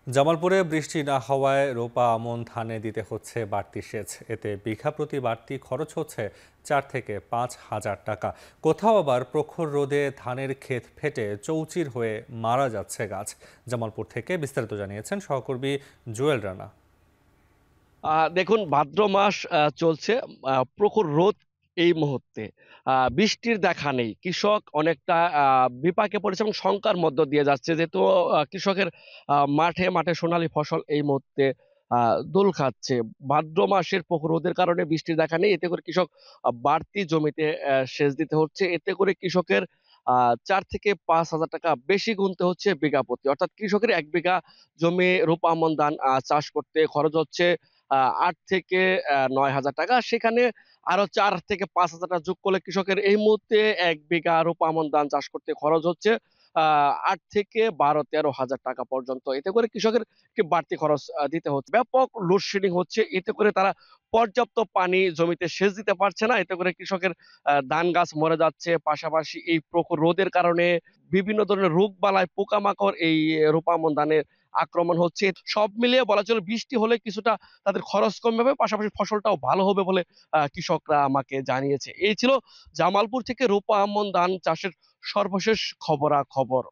জামালপুরে বৃষ্টি না হওয়ায় রোপা আমন ধানে দিতে হচ্ছে বাড়তি সেচ। এতে বিঘা প্রতি বাড়তি খরচ হচ্ছে 4 থেকে 5 হাজার টাকা। কোথাও আবার প্রখর রোদে ধানের ক্ষেত ফেটে চৌচির হয়ে মারা যাচ্ছে গাছ। জামালপুর থেকে বিস্তারিত জানিয়েছেন সহকর্মী জুয়েল রানা। দেখুন, ভাদ্র মাস চলছে, প্রখর রোদ এই মুহূর্তে। বৃষ্টির দেখা নেই। কৃষক অনেকটা বিপাকে পড়েছে এবং শঙ্কার মধ্য দিয়ে যাচ্ছে। যেহেতু কৃষকের মাঠে মাঠে সোনালী ফসল এই মুহূর্তে দোল খাচ্ছে। ভাদ্র মাসের প্রখর রোদের কারণে বৃষ্টির দেখা নেই। এতে করে কৃষক বাড়তি জমিতে সেচ দিতে হচ্ছে। এতে করে কৃষকের 4 থেকে 5 হাজার টাকা বেশি গুনতে হচ্ছে বিঘা প্রতি। অর্থাৎ কৃষকের ১ বিঘা জমি রূপা আমন ধান চাষ করতে খরচ হচ্ছে ৮ থেকে ৯ হাজার টাকা। সেখানে আরো ৪ থেকে ৫ হাজার টাকা যোগ করলে কৃষকের এই মুহূর্তে ১ বিঘা রূপা আমন ধান চাষ করতে খরচ হচ্ছে ৮ থেকে ১২-১৩ হাজার টাকা পর্যন্ত। এতে করে কৃষকের বাড়তি খরচ দিতে হচ্ছে। ব্যাপক লোডশেডিং হচ্ছে। এতে করে তারা পর্যাপ্ত পানি জমিতে সেচ দিতে পারছে না। এতে করে কৃষকের ধান গাছ মরে যাচ্ছে। পাশাপাশি এই প্রখর রোদের কারণে বিভিন্ন ধরনের রোগবালাই, পোকামাকড় এই রূপা আমন ধানে আক্রমণ হচ্ছে। সব মিলিয়ে বলা চলে বৃষ্টি হলে কিছুটা তাদের খরচ কমবে, পাশাপাশি ফসলটাও ভালো হবে বলে কৃষকরা আমাকে জানিয়েছে। এই ছিল জামালপুর থেকে রূপা আমন ধান চাষের সর্বশেষ খবরাখবর।